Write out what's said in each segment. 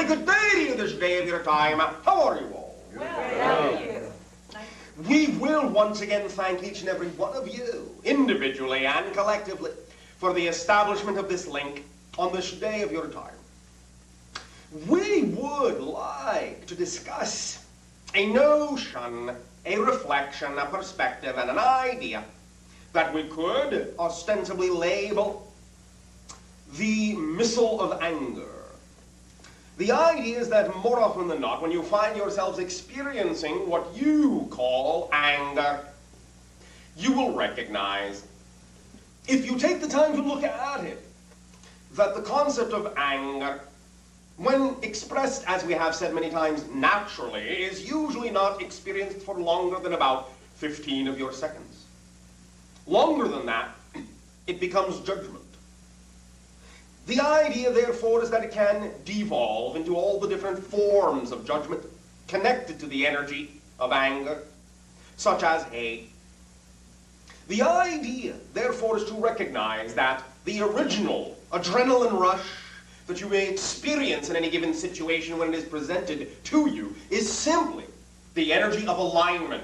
very good day to you this day of your time. How are you all? Well, We will once again thank each and every one of you, individually and collectively, for the establishment of this link on this day of your time. We would like to discuss a notion, a reflection, a perspective, and an idea that we could ostensibly label the missile of anger. The idea is that more often than not, when you find yourselves experiencing what you call anger, you will recognize, if you take the time to look at it, that the concept of anger, when expressed, as we have said many times, naturally, is usually not experienced for longer than about 15 of your seconds. Longer than that, it becomes judgment. The idea, therefore, is that it can devolve into all the different forms of judgment connected to the energy of anger, such as hate. The idea, therefore, is to recognize that the original adrenaline rush that you may experience in any given situation when it is presented to you is simply the energy of alignment,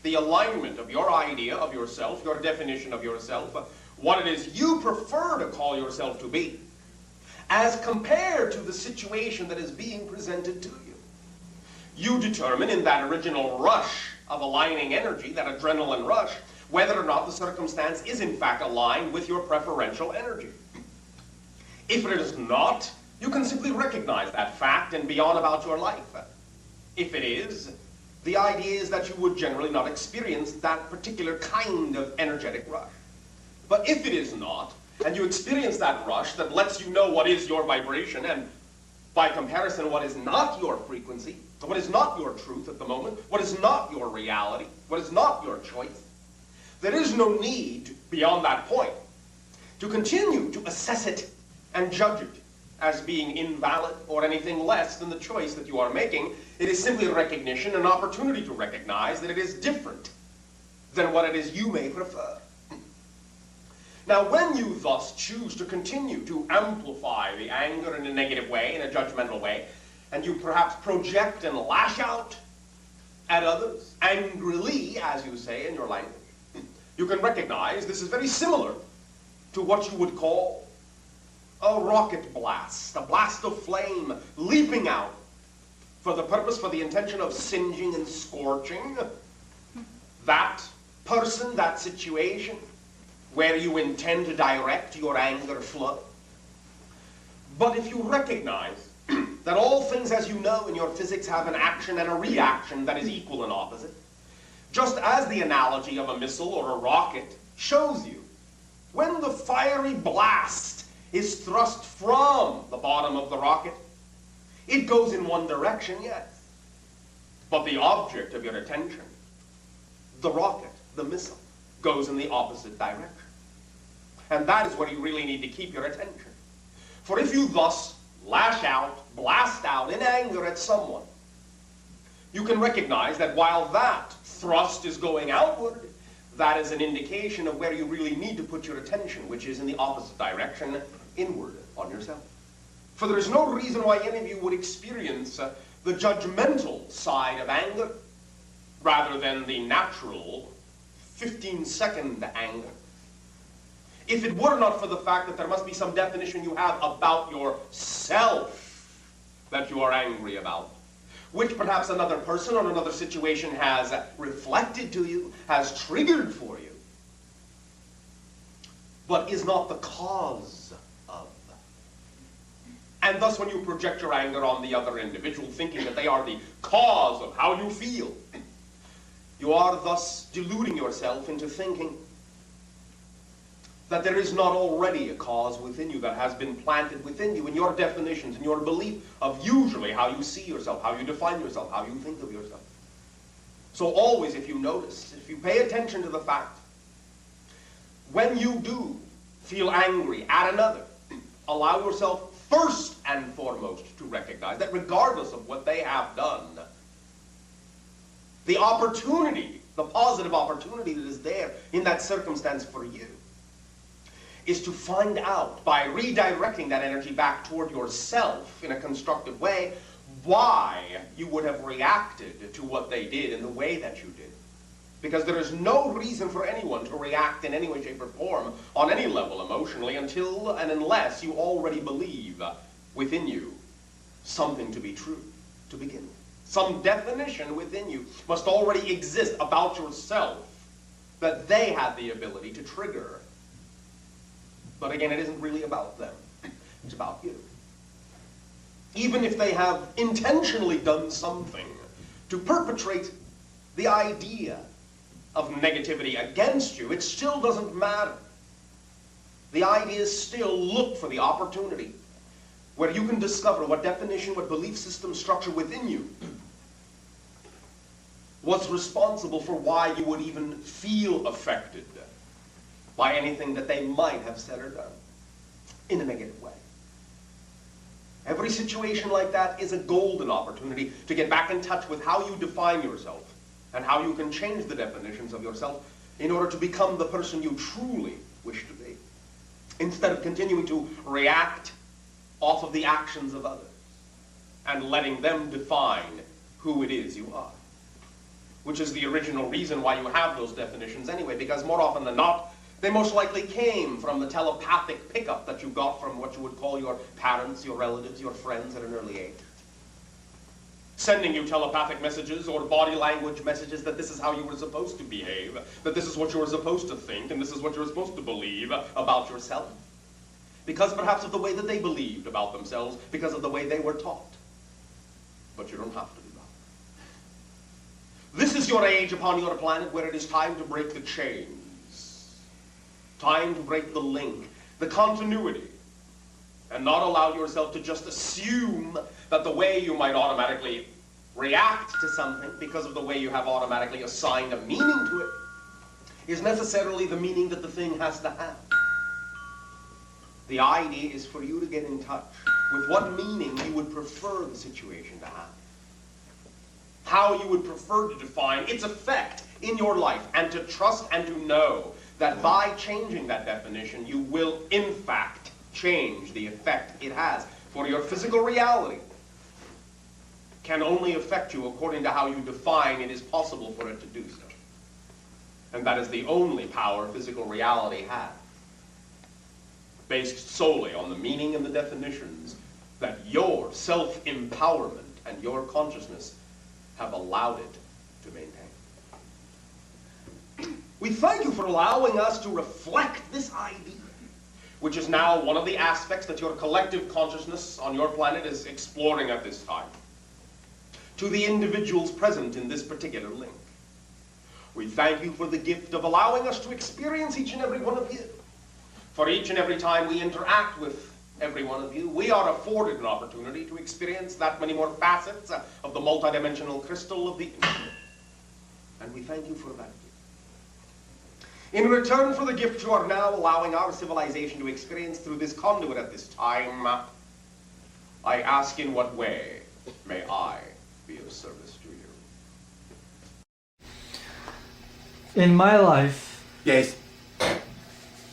the alignment of your idea of yourself, your definition of yourself, what it is you prefer to call yourself to be, as compared to the situation that is being presented to you. You determine in that original rush of aligning energy, that adrenaline rush, whether or not the circumstance is in fact aligned with your preferential energy. If it is not, you can simply recognize that fact and be on about your life. If it is, the idea is that you would generally not experience that particular kind of energetic rush. But if it is not, and you experience that rush that lets you know what is your vibration, and by comparison what is not your frequency, what is not your truth at the moment, what is not your reality, what is not your choice, there is no need, beyond that point, to continue to assess it and judge it as being invalid or anything less than the choice that you are making. It is simply a recognition, an opportunity to recognize that it is different than what it is you may prefer. Now, when you thus choose to continue to amplify the anger in a negative way, in a judgmental way, and you perhaps project and lash out at others, angrily, as you say in your language, you can recognize this is very similar to what you would call a rocket blast, a blast of flame leaping out for the purpose, for the intention of singeing and scorching that person, that situation, where you intend to direct your anger flow. But if you recognize that all things, as you know in your physics, have an action and a reaction that is equal and opposite, just as the analogy of a missile or a rocket shows you, when the fiery blast is thrust from the bottom of the rocket, it goes in one direction, yes. But the object of your attention, the rocket, the missile, goes in the opposite direction. And that is where you really need to keep your attention. For if you thus lash out, blast out in anger at someone, you can recognize that while that thrust is going outward, that is an indication of where you really need to put your attention, which is in the opposite direction, inward on yourself. For there is no reason why any of you would experience the judgmental side of anger rather than the natural 15-second anger. If it were not for the fact that there must be some definition you have about yourself that you are angry about, which perhaps another person or another situation has reflected to you, has triggered for you, but is not the cause of. And thus when you project your anger on the other individual, thinking that they are the cause of how you feel, you are thus deluding yourself into thinking that there is not already a cause within you that has been planted within you in your definitions, in your belief of usually how you see yourself, how you define yourself, how you think of yourself. So always, if you notice, if you pay attention to the fact, when you do feel angry at another, allow yourself first and foremost to recognize that regardless of what they have done, the opportunity, the positive opportunity that is there in that circumstance for you, is to find out, by redirecting that energy back toward yourself in a constructive way, why you would have reacted to what they did in the way that you did. Because there is no reason for anyone to react in any way, shape, or form on any level emotionally until and unless you already believe within you something to be true to begin with. Some definition within you must already exist about yourself that they had the ability to trigger. But again, it isn't really about them. It's about you. Even if they have intentionally done something to perpetrate the idea of negativity against you, it still doesn't matter. The idea is still look for the opportunity where you can discover what definition, what belief system structure within you was responsible for why you would even feel affected by anything that they might have said or done in a negative way. Every situation like that is a golden opportunity to get back in touch with how you define yourself and how you can change the definitions of yourself in order to become the person you truly wish to be, instead of continuing to react off of the actions of others and letting them define who it is you are, which is the original reason why you have those definitions anyway, because more often than not, they most likely came from the telepathic pickup that you got from what you would call your parents, your relatives, your friends at an early age. Sending you telepathic messages or body language messages that this is how you were supposed to behave, that this is what you were supposed to think, and this is what you were supposed to believe about yourself. Because perhaps of the way that they believed about themselves, because of the way they were taught. But you don't have to be bothered. This is your age upon your planet where it is time to break the chains, time to break the link, the continuity, and not allow yourself to just assume that the way you might automatically react to something because of the way you have automatically assigned a meaning to it is necessarily the meaning that the thing has to have. The idea is for you to get in touch with what meaning you would prefer the situation to have, how you would prefer to define its effect in your life, and to trust and to know that by changing that definition, you will in fact change the effect it has. For your physical reality can only affect you according to how you define it is possible for it to do so. And that is the only power physical reality has, based solely on the meaning and the definitions that your self-empowerment and your consciousness have allowed it to maintain. We thank you for allowing us to reflect this idea, which is now one of the aspects that your collective consciousness on your planet is exploring at this time, to the individuals present in this particular link. We thank you for the gift of allowing us to experience each and every one of you. For each and every time we interact with every one of you, we are afforded an opportunity to experience that many more facets of the multidimensional crystal of the infinite. And we thank you for that gift. In return for the gift you are now allowing our civilization to experience through this conduit at this time, I ask, in what way may I be of service to you? In my life, Yes.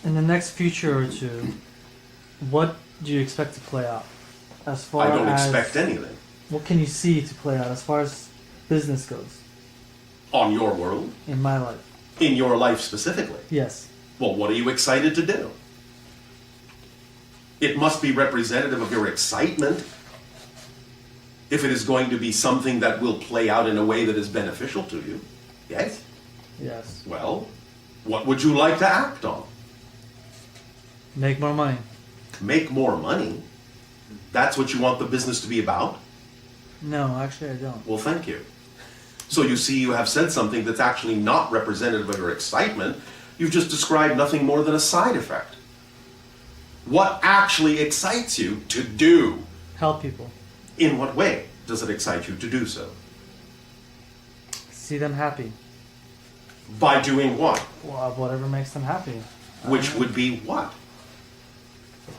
in the next future or two, what do you expect to play out? As far I don't as expect anything. what can you see to play out as far as business goes On your world? in my life? In your life specifically? Yes. Well, what are you excited to do? It must be representative of your excitement. If it is going to be something that will play out in a way that is beneficial to you. Yes? Yes. Well, what would you like to act on? Make more money. Make more money? That's what you want the business to be about? No, actually I don't. Well, thank you. So you see, you have said something that's actually not representative of your excitement. You've just described nothing more than a side effect. What actually excites you to do? Help people. In what way does it excite you to do so? See them happy. By doing what? Well, whatever makes them happy. Which would be what?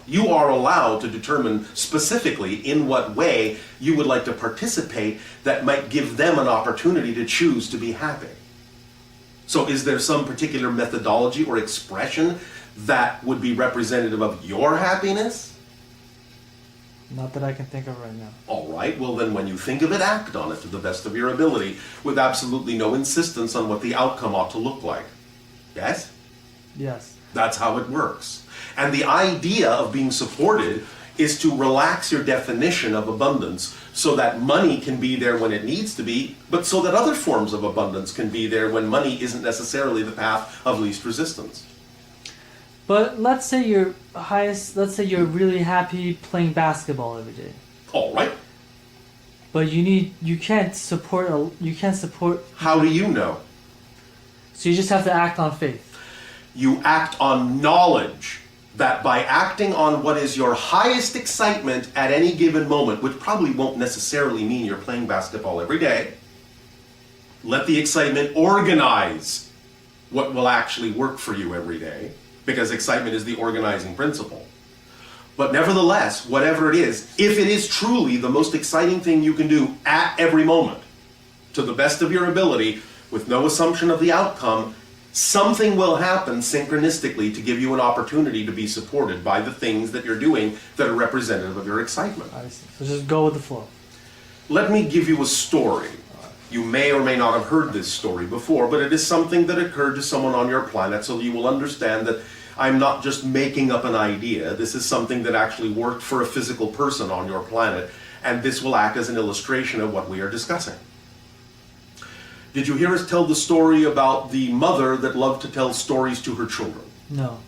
You are allowed to determine specifically in what way you would like to participate that might give them an opportunity to choose to be happy. So is there some particular methodology or expression that would be representative of your happiness? Not that I can think of right now. All right, well then when you think of it, act on it to the best of your ability with absolutely no insistence on what the outcome ought to look like. Yes? Yes. That's how it works. And the idea of being supported is to relax your definition of abundance so that money can be there when it needs to be, but so that other forms of abundance can be there when money isn't necessarily the path of least resistance. But let's say you're really happy playing basketball every day. All right. But you can't support. How do you know? So you just have to act on faith. You act on knowledge that by acting on what is your highest excitement at any given moment, which probably won't necessarily mean you're playing basketball every day, let the excitement organize what will actually work for you every day, because excitement is the organizing principle. But nevertheless, whatever it is, if it is truly the most exciting thing you can do at every moment, to the best of your ability, with no assumption of the outcome, something will happen synchronistically to give you an opportunity to be supported by the things that you're doing that are representative of your excitement. I see. So just go with the flow. Let me give you a story. You may or may not have heard this story before, but it is something that occurred to someone on your planet, so you will understand that I'm not just making up an idea. This is something that actually worked for a physical person on your planet, and this will act as an illustration of what we are discussing. Did you hear us tell the story about the mother that loved to tell stories to her children? No.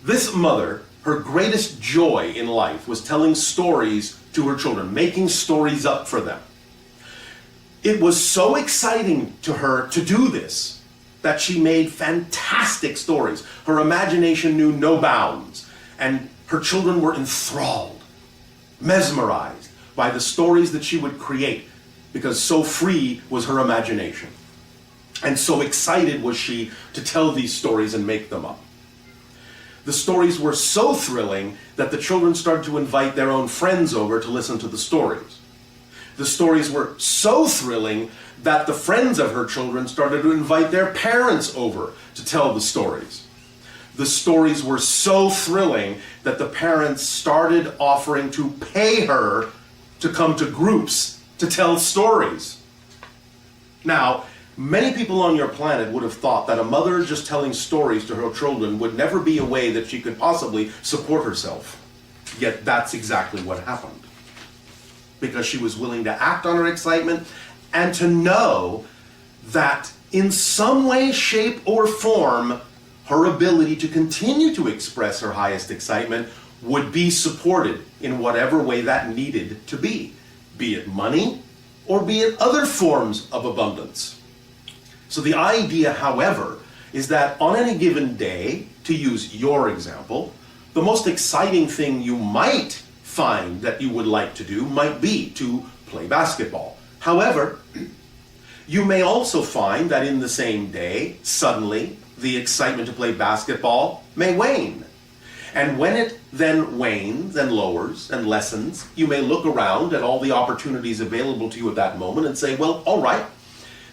This mother, her greatest joy in life was telling stories to her children, making stories up for them. It was so exciting to her to do this that she made fantastic stories. Her imagination knew no bounds, and her children were enthralled, mesmerized by the stories that she would create, because so free was her imagination. And so excited was she to tell these stories and make them up. The stories were so thrilling that the children started to invite their own friends over to listen to the stories. The stories were so thrilling that the friends of her children started to invite their parents over to tell the stories. The stories were so thrilling that the parents started offering to pay her to come to groups to tell stories. Now, many people on your planet would have thought that a mother just telling stories to her children would never be a way that she could possibly support herself. Yet that's exactly what happened. Because she was willing to act on her excitement and to know that in some way, shape, or form, her ability to continue to express her highest excitement would be supported in whatever way that needed to be it money or be it other forms of abundance. So the idea, however, is that on any given day, to use your example, the most exciting thing you might find that you would like to do might be to play basketball. However, you may also find that in the same day, suddenly, the excitement to play basketball may wane. And when it then wanes and lowers and lessens, you may look around at all the opportunities available to you at that moment and say, well, all right,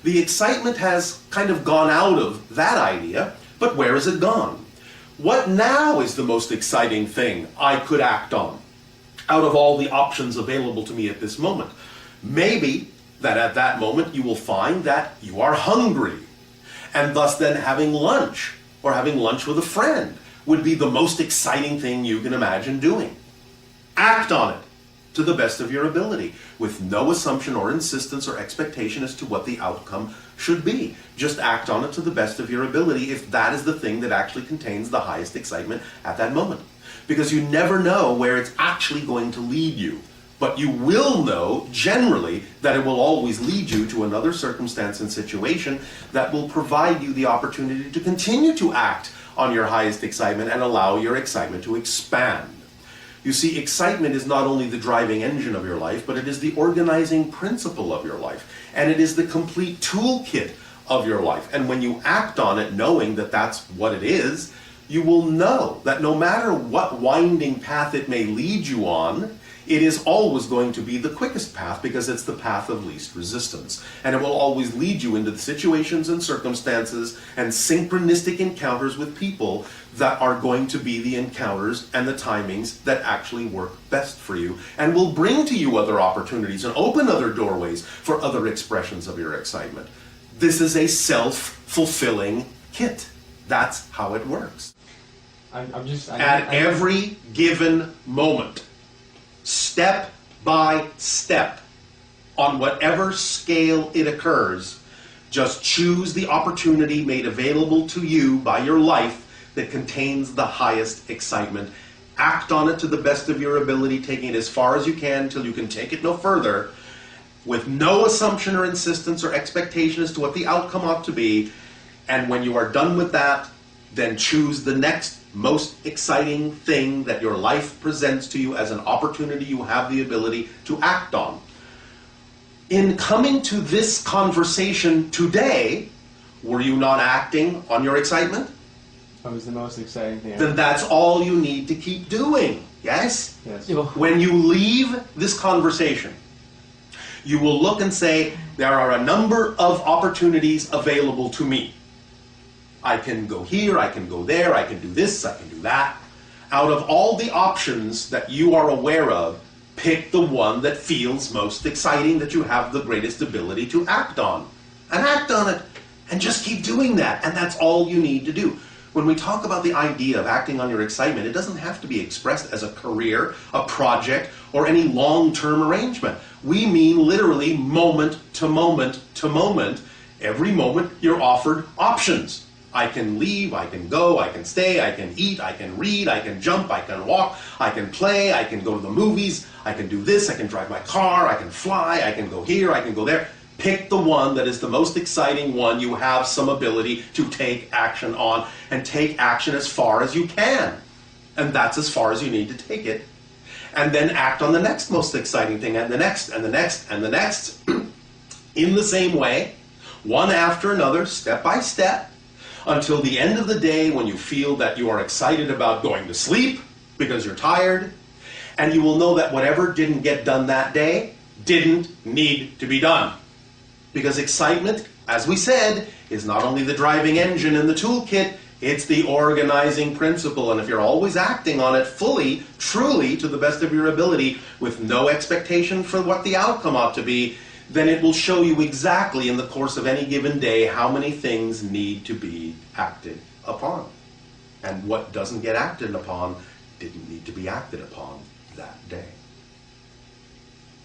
the excitement has kind of gone out of that idea, but where has it gone? What now is the most exciting thing I could act on out of all the options available to me at this moment? Maybe that at that moment you will find that you are hungry, and thus then having lunch or having lunch with a friend would be the most exciting thing you can imagine doing. Act on it to the best of your ability, with no assumption or insistence or expectation as to what the outcome should be. Just act on it to the best of your ability if that is the thing that actually contains the highest excitement at that moment. Because you never know where it's actually going to lead you. But you will know, generally, that it will always lead you to another circumstance and situation that will provide you the opportunity to continue to act on your highest excitement and allow your excitement to expand. You see, excitement is not only the driving engine of your life, but it is the organizing principle of your life. And it is the complete toolkit of your life. And when you act on it knowing that that's what it is, you will know that no matter what winding path it may lead you on, it is always going to be the quickest path because it's the path of least resistance. And it will always lead you into the situations and circumstances and synchronistic encounters with people that are going to be the encounters and the timings that actually work best for you and will bring to you other opportunities and open other doorways for other expressions of your excitement. This is a self-fulfilling kit. That's how it works. At every given moment, step by step, on whatever scale it occurs, just choose the opportunity made available to you by your life that contains the highest excitement. Act on it to the best of your ability, taking it as far as you can till you can take it no further, with no assumption or insistence or expectation as to what the outcome ought to be. And when you are done with that, then choose the next most exciting thing that your life presents to you as an opportunity you have the ability to act on. In coming to this conversation today, were you not acting on your excitement? That was the most exciting thing. Then that's all you need to keep doing, yes? Yes. When you leave this conversation, you will look and say, there are a number of opportunities available to me. I can go here, I can go there, I can do this, I can do that. Out of all the options that you are aware of, pick the one that feels most exciting, that you have the greatest ability to act on. And act on it. And just keep doing that. And that's all you need to do. When we talk about the idea of acting on your excitement, it doesn't have to be expressed as a career, a project, or any long-term arrangement. We mean literally moment to moment to moment. Every moment you're offered options. I can leave, I can go, I can stay, I can eat, I can read, I can jump, I can walk, I can play, I can go to the movies, I can do this, I can drive my car, I can fly, I can go here, I can go there. Pick the one that is the most exciting one you have some ability to take action on, and take action as far as you can. And that's as far as you need to take it. And then act on the next most exciting thing, and the next, and the next, and the next, in the same way, one after another, step by step, until the end of the day when you feel that you are excited about going to sleep because you're tired, and you will know that whatever didn't get done that day didn't need to be done. Because excitement, as we said, is not only the driving engine in the toolkit, it's the organizing principle. And if you're always acting on it fully, truly, to the best of your ability, with no expectation for what the outcome ought to be, then it will show you exactly in the course of any given day how many things need to be acted upon. And what doesn't get acted upon didn't need to be acted upon that day.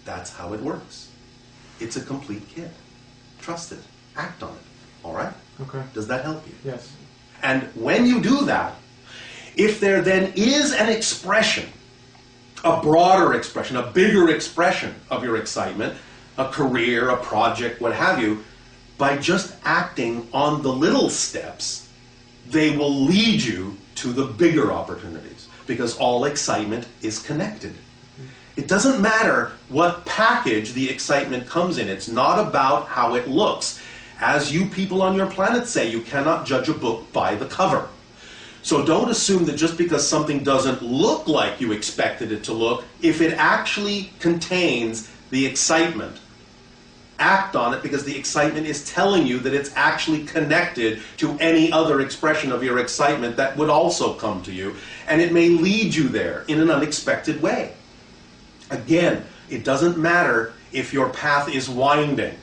That's how it works. It's a complete kit. Trust it. Act on it. All right? Okay. Does that help you? Yes. And when you do that, if there then is an expression, a broader expression, a bigger expression of your excitement, a career, a project, what have you, by just acting on the little steps, they will lead you to the bigger opportunities, because all excitement is connected. It doesn't matter what package the excitement comes in. It's not about how it looks. As you people on your planet say, you cannot judge a book by the cover. So don't assume that just because something doesn't look like you expected it to look, if it actually contains the excitement, act on it, because the excitement is telling you that it's actually connected to any other expression of your excitement that would also come to you, and it may lead you there in an unexpected way. Again, it doesn't matter if your path is winding.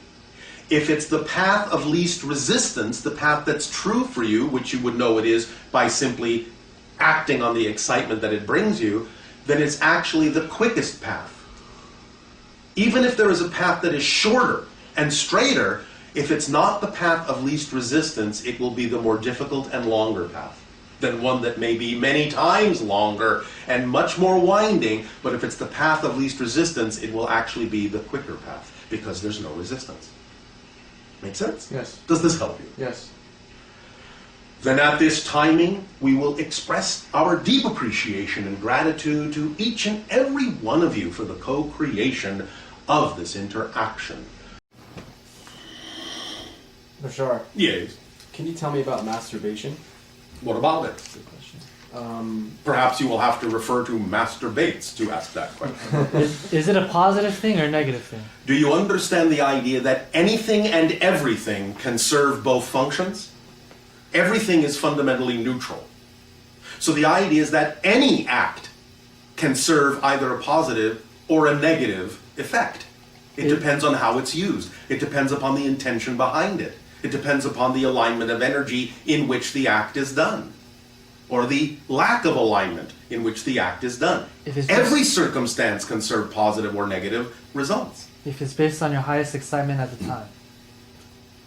If it's the path of least resistance, the path that's true for you, which you would know it is by simply acting on the excitement that it brings you, then it's actually the quickest path. Even if there is a path that is shorter and straighter, if it's not the path of least resistance, it will be the more difficult and longer path than one that may be many times longer and much more winding. But if it's the path of least resistance, it will actually be the quicker path, because there's no resistance. Make sense? Yes. Does this help you? Yes. Then at this timing, we will express our deep appreciation and gratitude to each and every one of you for the co-creation of this interaction. Bashar, Yes. can you tell me about masturbation? What about it? That's a good question. Perhaps you will have to refer to masturbates to ask that question. Is it a positive thing or a negative thing? Do you understand the idea that anything and everything can serve both functions? Everything is fundamentally neutral. So the idea is that any act can serve either a positive or a negative effect. It depends on how it's used. It depends upon the intention behind it. It depends upon the alignment of energy in which the act is done, or the lack of alignment in which the act is done. Every circumstance can serve positive or negative results. If it's based on your highest excitement at the time.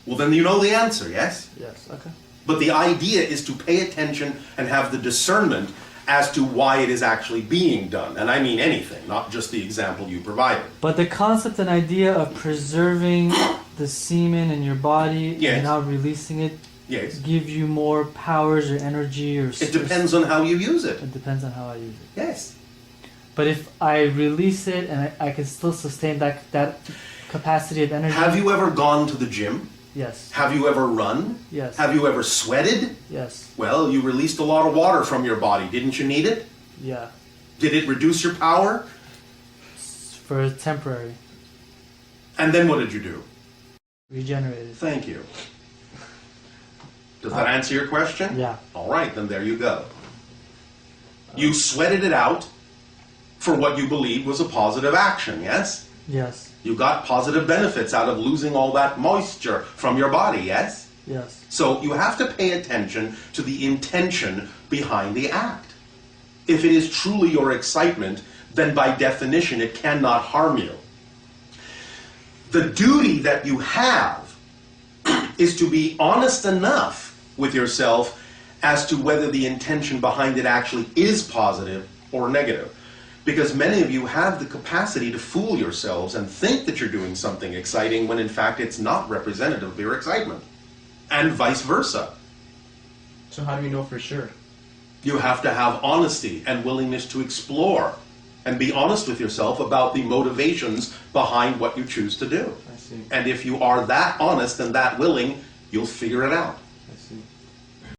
Well, then you know the answer, yes? Yes, okay. But the idea is to pay attention and have the discernment as to why it is actually being done. And I mean anything, not just the example you provided. But the concept and idea of preserving the semen in your body Yes. and not releasing it Yes. give you more powers or energy or... It depends on how you use it. It depends on how I use it. Yes. But if I release it and I can still sustain that capacity of energy... Have you ever gone to the gym? Yes. Have you ever run? Yes. Have you ever sweated? Yes. Well, you released a lot of water from your body. Didn't you need it? Yeah. Did it reduce your power? For temporary. And then what did you do? Regenerated. Thank you. Does that answer your question? Yeah. All right, then there you go. You sweated it out for what you believed was a positive action, yes? Yes. You got positive benefits out of losing all that moisture from your body, yes? Yes. So you have to pay attention to the intention behind the act. If it is truly your excitement, then by definition it cannot harm you. The duty that you have is to be honest enough with yourself as to whether the intention behind it actually is positive or negative. Because many of you have the capacity to fool yourselves and think that you're doing something exciting when in fact it's not representative of your excitement. And vice versa. So how do you know for sure? You have to have honesty and willingness to explore and be honest with yourself about the motivations behind what you choose to do. I see. And if you are that honest and that willing, you'll figure it out.